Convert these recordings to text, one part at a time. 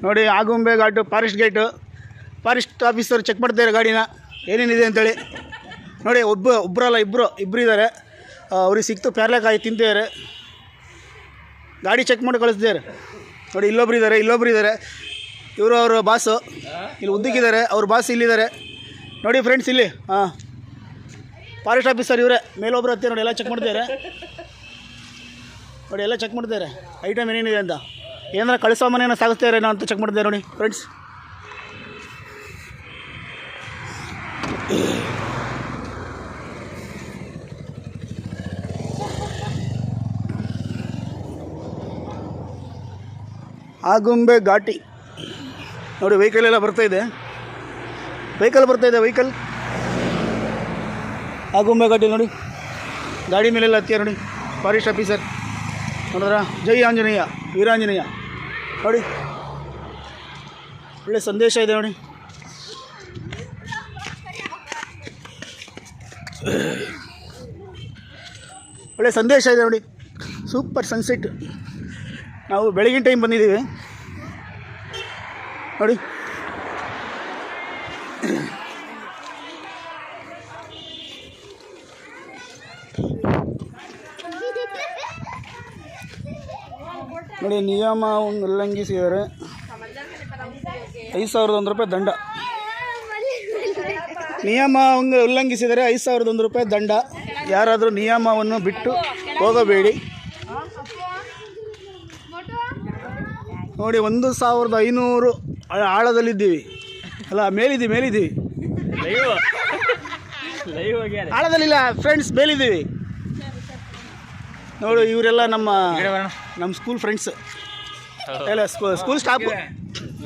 ನೋಡಿ Agumbe Ghat forest gate. Forest officer check ಮಾಡ್ತಾರೆ ಗಾಡಿನ ಏನೇನಿದೆ ಅಂತೇಳಿ. ನೋಡಿ ಒಬ್ಬರಲ್ಲ ಇಬ್ಬರು ಇದ್ದಾರೆ. ಅವ್ರಿಗೆ ಸಿಕ್ತು ಪ್ಯಾರ್ಲೆಕಾಯಿ ತಿಂತಿದ್ದಾರೆ. ಗಾಡಿ ಚೆಕ್ ಮಾಡಿ ಕಳಿಸ್ತಿದ್ದಾರೆ. ನೋಡಿ ಇಲ್ಲೊಬ್ರು ಇದ್ದಾರೆ. ಇವರು ಅವ್ರ ಬಾಸು ಇಲ್ಲಿ ಉದ್ದಕ್ಕಿದ್ದಾರೆ. ಅವ್ರ ಬಾಸ್ ಇಲ್ಲಿದ್ದಾರೆ ನೋಡಿ ಫ್ರೆಂಡ್ಸ್. ಇಲ್ಲಿ ಫಾರೆಸ್ಟ್ ಆಫೀಸರ್ ಇವರೇ. ಮೇಲೊಬ್ರು ಹತ್ತಿ ನೋಡಿ ಎಲ್ಲ ಚೆಕ್ ಮಾಡ್ತಿದ್ದಾರೆ. ನೋಡಿ ಎಲ್ಲ ಚೆಕ್ ಮಾಡ್ತಿದ್ದಾರೆ ಐಟಮ್ ಏನೇನಿದೆ ಅಂತ. ಏನಾರ ಕಳಿಸೋ ಮನೆಯನ್ನು ಸಾಗಿಸ್ತಾರೆ ಏನೋ ಅಂತ ಚೆಕ್ ಮಾಡ್ತಿದ್ದಾರೆ ನೋಡಿ ಫ್ರೆಂಡ್ಸ್. ಆಗುಂಬೆ ಘಾಟಿ ನೋಡಿ. ವೆಹಿಕಲ್ ಎಲ್ಲ ಬರ್ತಾಯಿದೆ. ವೆಹಿಕಲ್ ಆಗುಂಬೆ ಘಾಟಿ ನೋಡಿ. ಗಾಡಿ ಮೇಲೆಲ್ಲ ಹತ್ತಿಯ ನೋಡಿ ಫಾರೆಸ್ಟ್ ಆಫೀಸರ್. ನೋಡಿದ್ರ ಜೈ ಆಂಜನೇಯ ವೀರಾಂಜನೇಯ ನೋಡಿ. ಒಳ್ಳೆ ಸಂದೇಶ ಇದೆ ನೋಡಿ. ಒಳ್ಳೆ ಸಂದೇಶ ಇದೆ ನೋಡಿ. Super sunset. ನಾವು ಬೆಳಗಿನ ಟೈಮ್ ಬಂದಿದ್ದೀವಿ ನೋಡಿ. ನೋಡಿ ನಿಯಮ ಉಲ್ಲಂಘಿಸಿದರೆ 5,001 ರೂಪಾಯಿ ದಂಡ. ನಿಯಮ ಉಲ್ಲಂಘಿಸಿದರೆ 5,001 ರೂಪಾಯಿ ದಂಡ. ಯಾರಾದರೂ ನಿಯಮವನ್ನು ಬಿಟ್ಟು ಹೋಗಬೇಡಿ. ನೋಡಿ 1,500 ಆಳದಲ್ಲಿದ್ದೀವಿ. ಅಲ್ಲ ಮೇಲಿದ್ದೀವಿ. ಆಳದಲ್ಲಿಲ್ಲ ಫ್ರೆಂಡ್ಸ್, ಮೇಲಿದ್ದೀವಿ. ನೋಡು ಇವರೆಲ್ಲ ನಮ್ಮ ಸ್ಕೂಲ್ ಫ್ರೆಂಡ್ಸ್ ಎಲ್ಲ ಸ್ಕೂಲ್ ಸ್ಟಾಫು.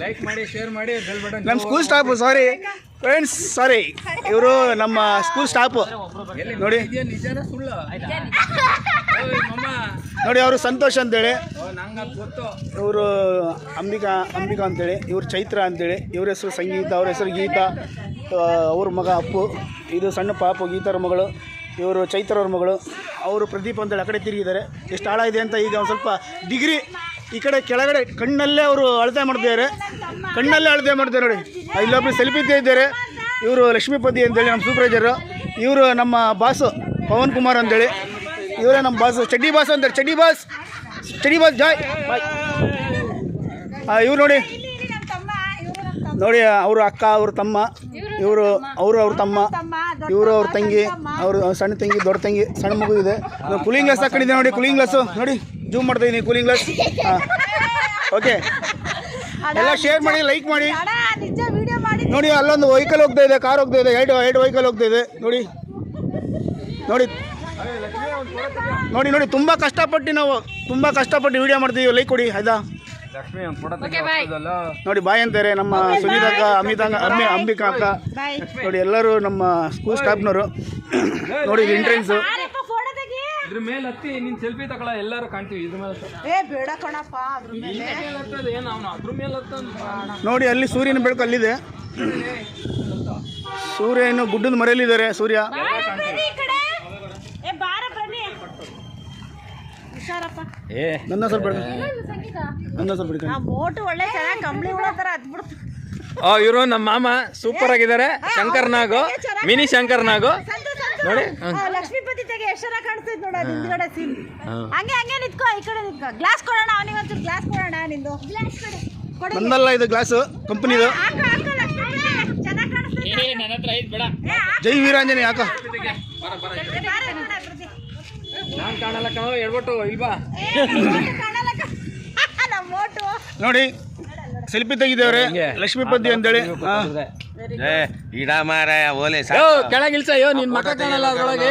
ಲೈಕ್ ಮಾಡಿ, ಶೇರ್ ಮಾಡಿ, ಬೆಲ್ ಬಟನ್. ನಮ್ಮ ಸ್ಕೂಲ್ ಸ್ಟಾಫು ಸಾರಿ ಫ್ರೆಂಡ್ಸ್, ಸಾರಿ. ಇವರು ನಮ್ಮ ಸ್ಕೂಲ್ ಸ್ಟಾಫು ನೋಡಿ. ನೋಡಿ ಅವರು ಸಂತೋಷ್ ಅಂತೇಳಿ, ಇವರು ಅಂಬಿಕಾ ಅಂತೇಳಿ, ಇವರು ಚೈತ್ರ ಅಂತೇಳಿ. ಇವ್ರ ಹೆಸರು ಸಂಗೀತ, ಅವ್ರ ಹೆಸರು ಗೀತಾ. ಅವ್ರ ಮಗ ಅಪ್ಪು. ಇದು ಸಣ್ಣ ಪಾಪು ಗೀತಾರ ಮಗಳು. ಇವರು ಚೈತ್ರವ್ರ ಮಗಳು. ಅವರು ಪ್ರದೀಪ್ ಅಂತೇಳಿ ಆ ಕಡೆ ತಿರುಗಿದ್ದಾರೆ. ಎಷ್ಟು ಆಳ ಇದೆ ಅಂತ ಈಗ ಒಂದು ಸ್ವಲ್ಪ ಡಿಗ್ರಿ ಈ ಕಡೆ ಕೆಳಗಡೆ ಕಣ್ಣಲ್ಲೇ ಅವರು ಅಳತೆ ಮಾಡ್ತಿದ್ದಾರೆ. ನೋಡಿ. ಇಲ್ಲೊಬ್ಬರು ಸೆಲ್ಫಿ ಇದ್ದಾರೆ. ಇವರು ಲಕ್ಷ್ಮೀಪತಿ ಅಂತೇಳಿ ನಮ್ಮ ಸೂಪರ್ವೈಸರು. ಇವರು ನಮ್ಮ ಬಾಸು ಪವನ್ ಕುಮಾರ್ ಅಂತೇಳಿ. ಇವರೇ ನಮ್ಮ ಬಾಸು ಚಡ್ಡಿ ಬಾಸ್ ಅಂತಾರೆ. ಚಡ್ಡಿ ಬಾಸ್ ಜಾಯ್ ಬಾಯ್. ಇವ್ರು ನೋಡಿ ಅವರು ಅಕ್ಕ, ಅವ್ರ ತಮ್ಮ. ಅವ್ರ ತಮ್ಮ, ಇವರು ಅವ್ರ ತಂಗಿ, ಅವರು ಸಣ್ಣ ತಂಗಿ, ದೊಡ್ಡ ತಂಗಿ, ಸಣ್ಣ ಮಗು ಇದೆ. ಕೂಲಿಂಗ್ ಗ್ಲಾಸ್ ಹಾಕೊಂಡಿದ್ದೆ ನೋಡಿ. ಕೂಲಿಂಗ್ ಗ್ಲಾಸು ನೋಡಿ, ಜೂಮ್ ಮಾಡ್ತಾ ಇದ್ದೀನಿ. Cooling glass. ಓಕೆ, ಎಲ್ಲ ಶೇರ್ ಮಾಡಿ, ಲೈಕ್ ಮಾಡಿ. ನೋಡಿ ಅಲ್ಲೊಂದು ವೆಹಿಕಲ್ ಹೋಗ್ತಾ ಇದೆ, ಕಾರ್ ಹೋಗ್ತಾ ಇದೆ. ಎರಡು ವೆಹಿಕಲ್ ಹೋಗ್ತಾ ಇದೆ ನೋಡಿ. ತುಂಬ ಕಷ್ಟಪಟ್ಟು ವಿಡಿಯೋ ಮಾಡ್ತೀವಿ. ಲೈಕ್ ಕೊಡಿ ಆಯ್ತಾ. ನೋಡಿ ಬಾಯ್ ಅಂತಾರೆ ನಮ್ಮ ಸುನೀತಾ ಅಕ್ಕ, ಅಂಬಿಕಾ ಅಕ್ಕ. ನೋಡಿ ಎಲ್ಲರೂ ನಮ್ಮ ಸ್ಕೂಲ್ ಸ್ಟಾಫ್ನವರು. ನೋಡಿ ಎಂಟ್ರೆನ್ಸ್. ಇದ್ರ ಮೇಲೆ ಹತ್ತಿ ನಿನ್ ಸೆಲ್ಫಿ ತಗೊಳ, ಎಲ್ಲರೂ ಕಾಣ್ತೀವಿ. ಇದ್ರ ಮೇಲೆ ನೋಡಿ ಅಲ್ಲಿ ಸೂರ್ಯನ ಬೆಳಕು ಅಲ್ಲಿದೆ. ಸೂರ್ಯ ಇನ್ನು ಗುಡ್ಡದ ಮರೆಯಲ್ಲಿದ್ದಾರೆ. ಸೂರ್ಯ ನನ್ನ ಸ್ವಲ್ಪ ಇವರು ನಮ್ಮ ಮಾಮ ಸೂಪರ್ ಆಗಿದ್ದಾರೆ. ಶಂಕರ್ ನಾಗು, ಮಿನಿ ಶಂಕರ್ ನಾಗು ನೋಡಿ. ಲಕ್ಷ್ಮೀಪತಿ ತೆಗೆ ಎಷ್ಟರ ಕಾಣಿಸ್ತೈತೆ ನೋಡ. ಹಿಂದ್ಗಡೆ ಸೀನ್ ಹಂಗೆ ನಿಂತ್ಕೋ. ಈ ಕಡೆ ನಿಂತ್ಕೋ. ಗ್ಲಾಸ್ ಕೊಡೋಣ ಅವನಿಗೆ, ಒಂಚೂರು ಗ್ಲಾಸ್ ಕೊಡೋಣ. ನಿಂದು ಗ್ಲಾಸ್ ಕೊಡು. ನಂದಲ್ಲ ಇದು ಗ್ಲಾಸು, ಕಂಪನಿದು. ಜೈ ವೀರಾಂಜನೇಯ ಯಾಕ ನಾನ್ ಕಾಣಲ್ಲ ಕಣೋ, ಹೇಳ್ಬಿಟ್ಟು ಇಲ್ವಾ. ನೋಡಿ ಸೆಲ್ಫಿ ತೆಗಿದೇವ್ರೆ ಲಕ್ಷ್ಮೀಪತಿ ಅಂತೇಳಿ. ಇಡ ಮಾರ ಓಲೆ ಕೆಳಗಿಲ್ಸ. ನಿನ್ ಮಕ್ಕ ಕಾಣಲ್ಲ ಅದ್ರೊಳಗೆ.